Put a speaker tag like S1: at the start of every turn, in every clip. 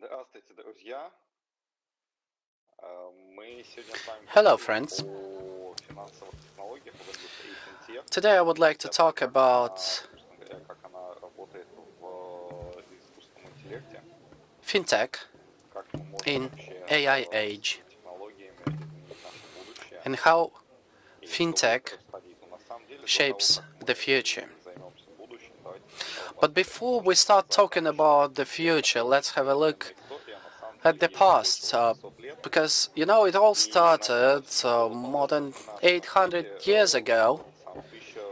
S1: Здравствуйте, друзья. Мы сегодня с вами
S2: Hello,
S1: поговорим
S2: friends.
S1: о финансовых технологиях в индустрии FinTech.
S2: Today I would like to talk
S1: Как
S2: about
S1: собственно говоря, как она работает в искусственном интеллекте,
S2: FinTech
S1: как мы можем
S2: in
S1: вообще
S2: AI
S1: с
S2: age
S1: этими технологиями изменить наше будущее
S2: and how
S1: и что будет
S2: FinTech
S1: происходить. Но на самом деле, до того,
S2: shapes
S1: как мы
S2: the future.
S1: займемся будущим, давайте сначала
S2: But
S1: посмотрим
S2: before we
S1: немножко
S2: start
S1: назад,
S2: talking
S1: потому что
S2: about the future, let's have a look
S1: история на самом
S2: at
S1: деле
S2: the
S1: ей уже больше
S2: past,
S1: 800 лет.
S2: because you know it all
S1: И началось
S2: started
S1: все было
S2: more than
S1: по-другому. В
S2: 800
S1: 19
S2: years
S1: веке,
S2: ago
S1: в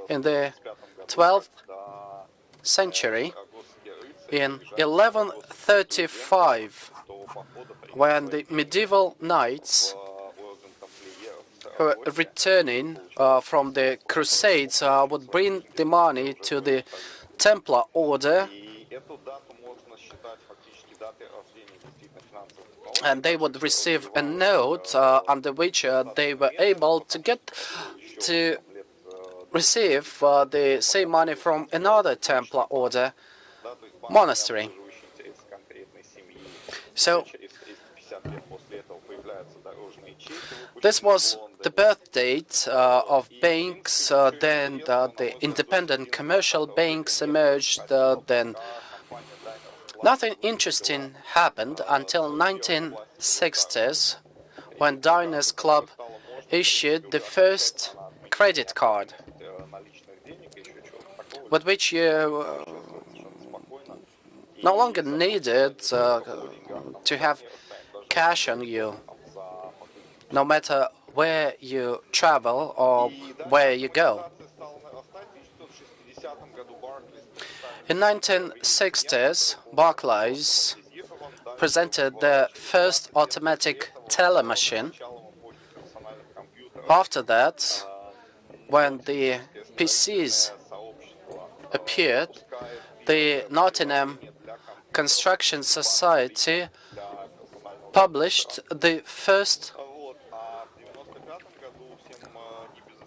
S2: in the
S1: 1135 году,
S2: 12th
S1: когда
S2: century.
S1: арагосские рыцари
S2: In
S1: выезжали на арагосские земли
S2: 1135,
S1: до похода
S2: when
S1: принять
S2: the
S1: войны
S2: medieval
S1: в
S2: knights
S1: орден тамплиеров в
S2: who were
S1: Сарагосе,
S2: returning
S1: получалось
S2: from the
S1: крестьянство
S2: Crusades
S1: очень
S2: would
S1: высоким,
S2: bring the
S1: стремительным и
S2: money
S1: уже
S2: to the
S1: пролетаризм.
S2: Templar order,
S1: И эту дату можно считать фактически датой рождения действительно финансовых технологий,
S2: and they
S1: так же,
S2: would
S1: как это
S2: receive a
S1: развивалось
S2: note
S1: в
S2: under which they
S1: 20
S2: were
S1: веке,
S2: able to
S1: потому что
S2: get
S1: прошло еще
S2: to
S1: там, лет 250
S2: receive the
S1: до
S2: same
S1: появления
S2: money from
S1: исламского
S2: another Templar
S1: источника.
S2: order
S1: Да, то есть банк не
S2: monastery.
S1: обслуживающий интересы конкретной семьи. Уже
S2: So
S1: через 350 лет после этого появляются дорожные чеки,
S2: this
S1: выпущенные в
S2: was the
S1: Лондоне.
S2: birth date of
S1: И, в
S2: banks,
S1: принципе, ничего
S2: then
S1: интересного, на
S2: the
S1: мой взгляд, точно
S2: independent
S1: один из
S2: commercial
S1: индикаторов
S2: banks
S1: движения этого
S2: emerged,
S1: происходило,
S2: then
S1: пока компания Daimler Chrysler
S2: nothing
S1: не выпустила
S2: interesting happened until
S1: свою первую пластиковую карту.
S2: 1960s
S1: И
S2: when
S1: эту карту,
S2: Diners
S1: которую
S2: Club
S1: стало можно через
S2: issued the
S1: QRCode скачать,
S2: first
S1: она отменила
S2: credit card
S1: необходимость наличных денег и еще чего-то такого.
S2: with
S1: Люди
S2: which
S1: смогли
S2: you
S1: путешествовать совершенно спокойно.
S2: no
S1: И,
S2: longer
S1: соответственно,
S2: needed
S1: не только о деньгах там
S2: to
S1: идет
S2: have
S1: не речь, даже
S2: cash on
S1: люди
S2: you,
S1: ходят там за покупками
S2: no
S1: чего-то.
S2: matter where you travel or
S1: И дальше
S2: where you go.
S1: автоматизация стала нарастать. В 1960 году Barclays представили
S2: In
S1: свой первый инструмент, который
S2: 1960s,
S1: был полностью
S2: Barclays
S1: автоматизирован. Дальше
S2: presented the
S1: через
S2: first
S1: 20 лет после
S2: automatic
S1: этого, с
S2: telemachine.
S1: началом эпохи персональных компьютеров,
S2: After that, when the
S1: Нотингемское
S2: PCs
S1: строительное сообщество
S2: appeared,
S1: выпускает
S2: the
S1: первое
S2: Nottingham
S1: приложение для компьютеров
S2: Construction
S1: Barclays
S2: Society
S1: для персонального
S2: published
S1: компьютера.
S2: the first
S1: Вот. А в 95 году всем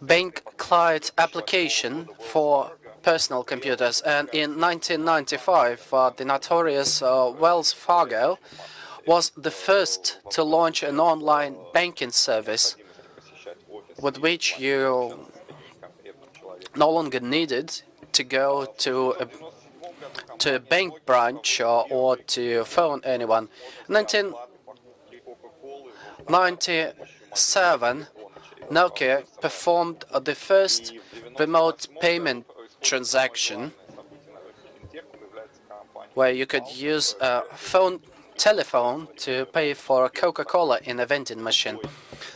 S2: bank
S1: небезызвестный фактически
S2: client
S1: 2008
S2: application
S1: года Wells
S2: for
S1: Fargo
S2: personal
S1: заявил о
S2: computers. And in
S1: выпуске
S2: 1995, the notorious Wells Fargo
S1: составляющих массовый
S2: was
S1: интерес
S2: the first
S1: во
S2: to
S1: многих
S2: launch an
S1: сферах
S2: online banking service
S1: необходимости посещать офисы
S2: with
S1: и
S2: which
S1: звонить,
S2: you
S1: общаться с каким-то конкретным человеком
S2: no
S1: по
S2: longer
S1: телефону.
S2: needed to go
S1: В 1997 году
S2: to a
S1: компания
S2: bank
S1: Nokia
S2: branch
S1: проводит
S2: or
S1: первые
S2: to
S1: эксперименты
S2: phone anyone.
S1: возможности
S2: In
S1: оплаты покупки Coca-Colы в автоматах с помощью мобильного
S2: 1997,
S1: телефона через
S2: Nokia
S1: смс.
S2: performed the first
S1: И в
S2: remote
S1: 98 году
S2: payment
S1: происходит самое
S2: transaction
S1: главное событие на рынке финтеха, появляется компания
S2: where you could
S1: PayPal,
S2: use
S1: которая
S2: a
S1: первой
S2: phone telephone to
S1: современной
S2: pay for a
S1: финансовой
S2: Coca-Cola
S1: компанией,
S2: in a vending machine.
S1: другой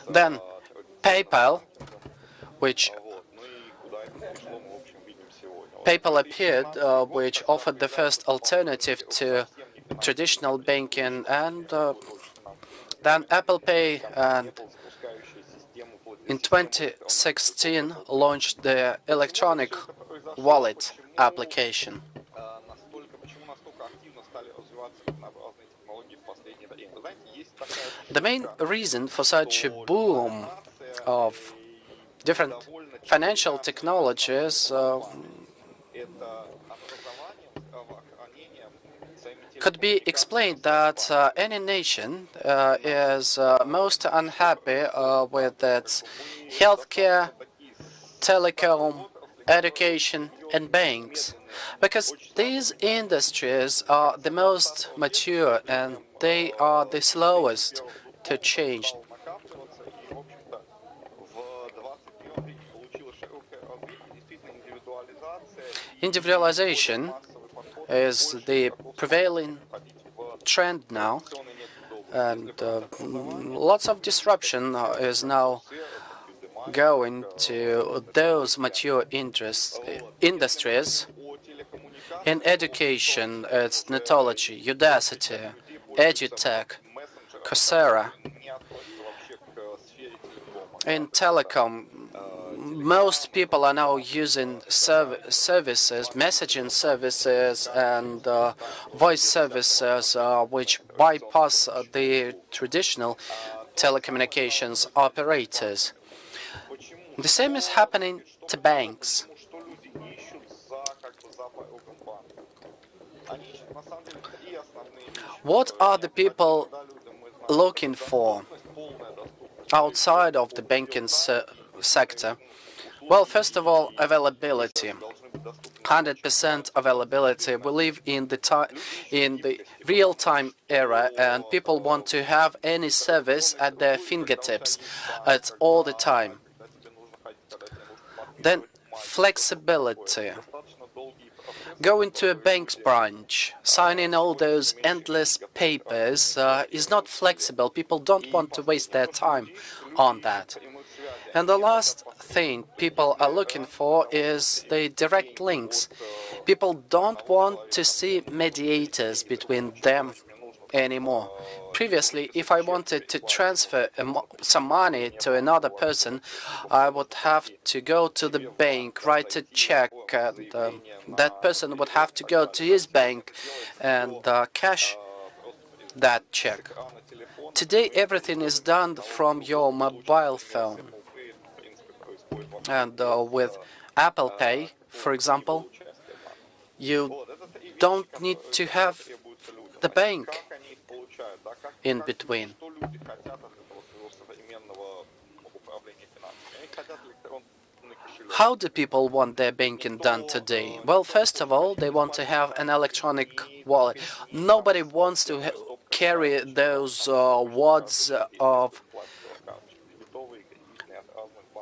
S1: с
S2: Then
S1: традиционным
S2: PayPal,
S1: банкингом.
S2: which
S1: Вот. Ну и куда это пришло, мы, в общем, видим сегодня. Вот
S2: PayPal appeared,
S1: 2017 год,
S2: which
S1: тогда
S2: offered the first
S1: появляется дополнительный
S2: alternative
S1: мир уже
S2: to
S1: совсем не финансовых
S2: traditional
S1: услуг,
S2: banking,
S1: еще
S2: and
S1: больше финансовых
S2: then
S1: инструментов.
S2: Apple Pay
S1: Компания
S2: and
S1: Apple, запускающая систему,
S2: in
S1: систему электронных цифровых
S2: 2016
S1: платежей.
S2: launched the
S1: Почему же
S2: electronic
S1: все это произошло?
S2: wallet application.
S1: Почему настолько активно стали развиваться разнообразные технологии в последнее время? Вы знаете, есть такая
S2: The main
S1: шутка,
S2: reason for
S1: что
S2: such a
S1: любая
S2: boom
S1: нация
S2: of different
S1: недовольна
S2: financial
S1: чрезмерно
S2: technologies
S1: образованием. Это образованием, здравоохранением, своими
S2: could be explained that any nation is most unhappy with its healthcare, telecom, education, and banks, because these industries are the most mature and they are the slowest to change.
S1: накапливаться, и, в общем-то, в 21 веке получила широкое развитие, действительно, индивидуализация и более
S2: Individualization
S1: массовый подход,
S2: is
S1: больше
S2: the
S1: игроков
S2: prevailing
S1: стали ходить в
S2: trend now,
S1: традиционный метод доллара. Если
S2: and
S1: брать образование,
S2: lots of
S1: есть такие
S2: disruption
S1: сервисы,
S2: is
S1: как
S2: now
S1: Coursera, как Udemy,
S2: going
S1: как
S2: to
S1: разные
S2: those
S1: события.
S2: mature interests,
S1: Вот. Если мы
S2: industries.
S1: говорим о
S2: In
S1: телекоммуникациях, то
S2: education,
S1: ситуация
S2: it's
S1: уже
S2: Netology,
S1: очень часть
S2: Udacity,
S1: людей пользуются
S2: EduTech,
S1: мессенджерами,
S2: Coursera.
S1: которые не относятся вообще к сфере телекома.
S2: In
S1: Да, то есть
S2: telecom,
S1: это
S2: most people are now
S1: WhatsApp,
S2: using
S1: Skype,
S2: services, messaging services, and
S1: FaceTime,
S2: voice
S1: без всякого
S2: services which
S1: традиционной
S2: bypass
S1: помощи
S2: the
S1: услуг.
S2: traditional
S1: То же самое
S2: telecommunications
S1: стало происходить с
S2: operators.
S1: банками. Почему?
S2: The same is
S1: Что
S2: happening
S1: происходит? Что
S2: to
S1: происходит?
S2: banks.
S1: Почему? Что люди ищут за, как бы, за порогом
S2: What are the people looking for outside of the banking sector? Well, first of all, availability. 100% availability. We live in the real-time era, and people want to have any service at their fingertips at all the time. Then flexibility. Going to a bank's branch, signing all those endless papers is not flexible. People don't want to waste their time on that. And the last thing people are looking for is the direct links. People don't want to see mediators between them anymore. Previously, if I wanted to transfer some money to another person, I would have to go to the bank, write a check, and that person would have to go to his bank and cash that check. Today, everything is done from your mobile phone. And with Apple Pay, for example, you don't need to have the bank in between. How do people want their banking done today? Well, first of all, they want to have an electronic wallet. Nobody wants to carry those wads of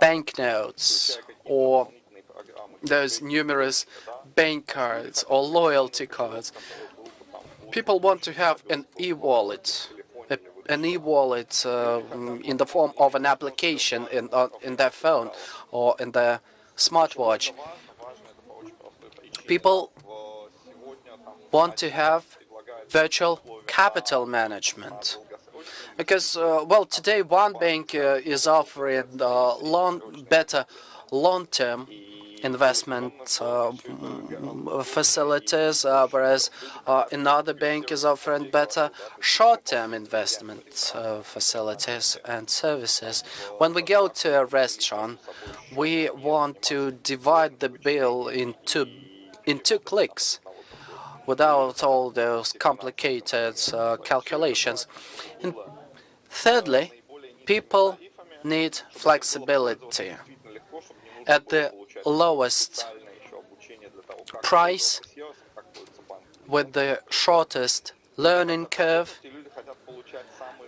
S2: banknotes or those numerous bank cards or loyalty cards. People want to have an e-wallet, in the form of an application in their phone or in their smartwatch. People want to have virtual capital management. Because, well, today one bank is offering better long-term investment facilities, whereas another bank is offering better short-term investment facilities and services. When we go to a restaurant, we want to divide the bill in two clicks without all those complicated calculations. And thirdly, people need flexibility. At the lowest price, with the shortest learning curve,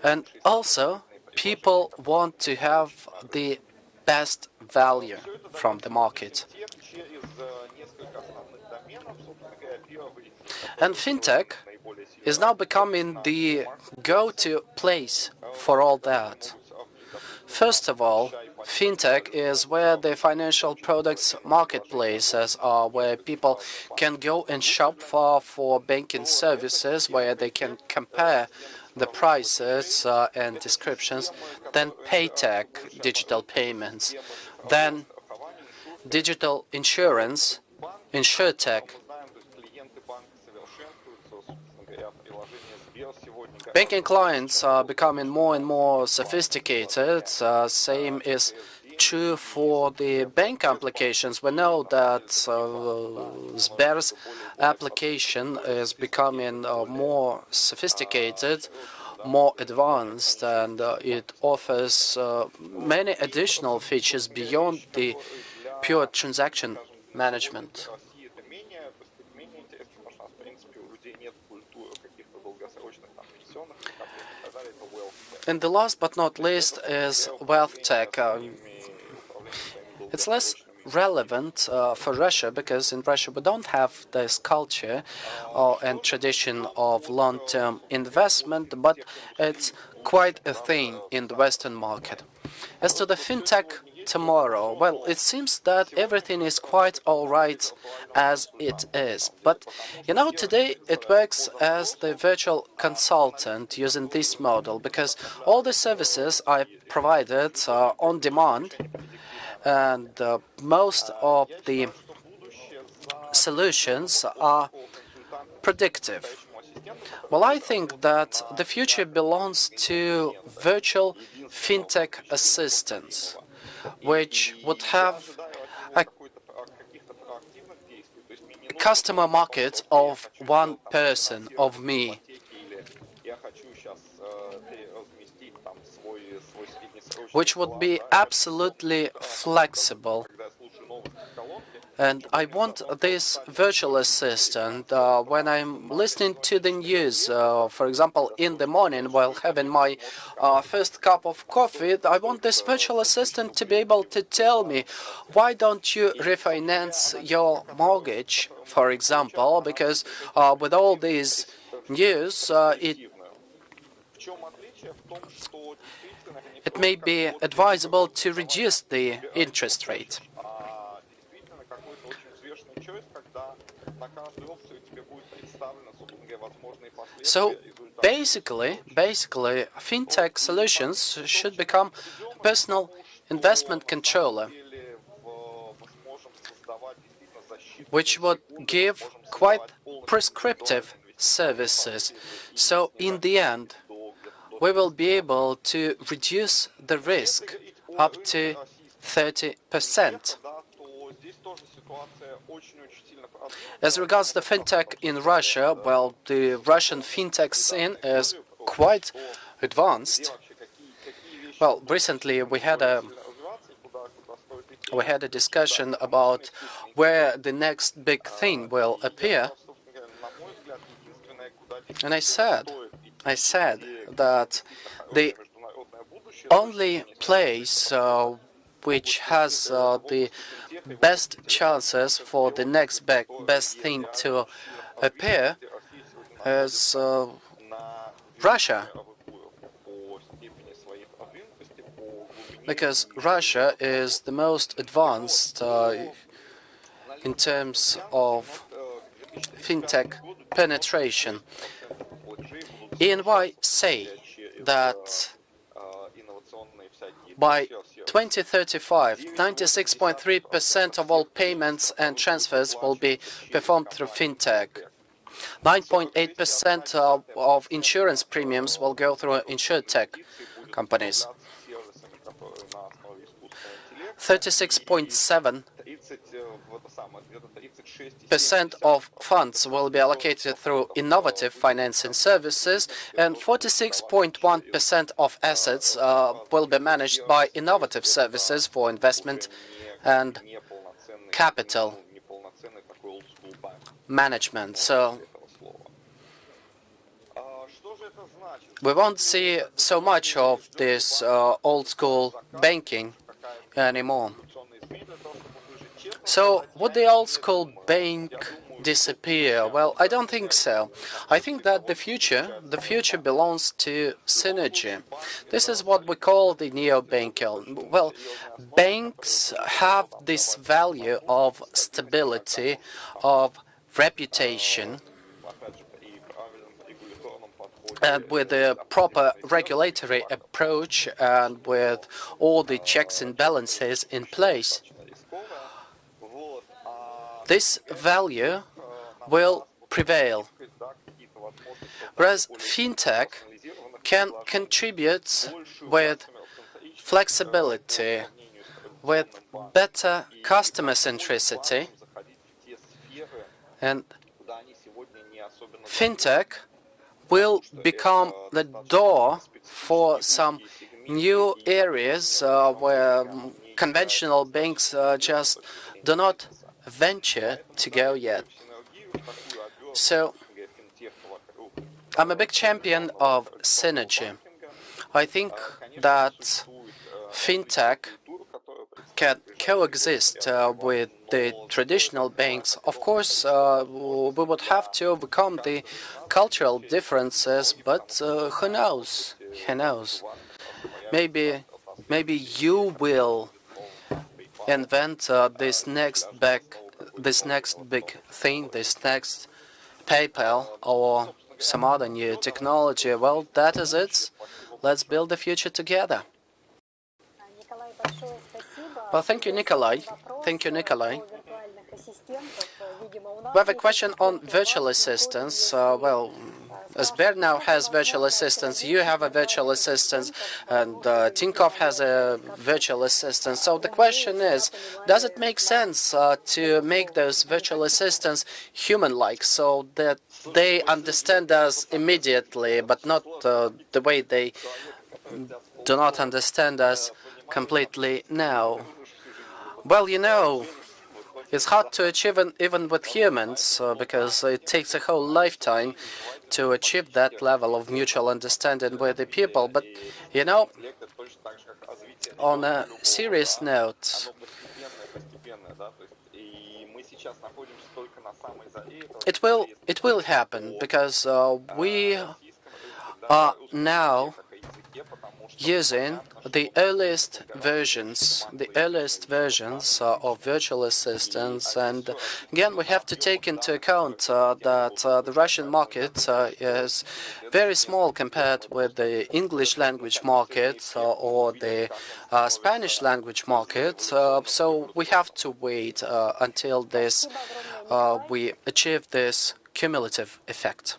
S2: and also people want to have the best value from the market. And FinTech is now becoming the go-to place for all that. First of all, FinTech is where the financial products marketplaces are, where people can go and shop for banking services, where they can compare the prices and descriptions. Then PayTech, digital payments. Then digital insurance, InsurTech. Banking clients are becoming more and more sophisticated. Same is true for the bank applications. We know that Sber's application is becoming more sophisticated, more advanced, and it offers many additional features beyond the pure transaction management. And the last but not least is wealth tech. It's less relevant for Russia because in Russia we don't have this culture and tradition of long-term investment, but it's quite a thing in the Western market. As to the FinTech tomorrow, well, it seems that everything is quite all right as it is. But, you know, today it works as the virtual consultant using this model because all the services are provided on demand, and most of the solutions are predictive. Well, I think that the future belongs to virtual FinTech assistants, which would have a customer market of one person, of me, which would be absolutely flexible. And I want this virtual assistant when I'm listening to the news, for example, in the morning while having my first cup of coffee. I want this virtual assistant to be able to tell me, why don't you refinance your mortgage, for example, because with all these news, it may be advisable to reduce the interest rate. So basically, FinTech solutions should become a personal investment controller, which would give quite prescriptive services. So in the end, we will be able to reduce the risk up to 30%. As regards the FinTech in Russia, well, the Russian FinTech scene is quite advanced. Well, recently we had a discussion about where the next big thing will appear, and I said that the only place which has the best chances for the next best thing to appear is Russia, because Russia is the most advanced in terms of FinTech penetration. EY say that by 2035, 96.3% of all payments and transfers will be performed through FinTech. 9.8% of insurance premiums will go through InsurTech companies. 36.7% of funds will be allocated through innovative financing services, and 46.1% of assets will be managed by innovative services for investment and capital management. So we won't see so much of this old-school banking anymore. So would the old-school bank disappear? Well, I don't think so. I think that the future belongs to synergy. This is what we call the neo-banking. Well, banks have this value of stability, of reputation, and with a proper regulatory approach and with all the checks and balances in place, this value will prevail. Whereas FinTech can contribute with flexibility, with better customer centricity, and FinTech will become the door for some new areas where conventional banks just do not venture to go yet. So I'm a big champion of synergy. I think that FinTech can coexist with the traditional banks. Of course, we would have to overcome the cultural differences, but who knows? Who knows? Maybe you will invent this next big thing, this next PayPal or some other new technology. Well, that is it. Let's build the future together. Well, thank you, Nikolay. Thank you, Nikolay. We have a question on virtual assistants. Well, Sber now has virtual assistants, you have a virtual assistant, and Tinkoff has a virtual assistant. So the question is, does it make sense to make those virtual assistants human-like, so that they understand us immediately, but not the way they do not understand us completely now? Well, you know, it's hard to achieve even with humans, because it takes a whole lifetime to achieve that level of mutual understanding with the people. But, you know, on a serious note, it will happen, because we are now using the earliest versions of virtual assistants. And again, we have to take into account that the Russian market is very small compared with the English language market or the Spanish language market. So we have to wait until we achieve this cumulative effect.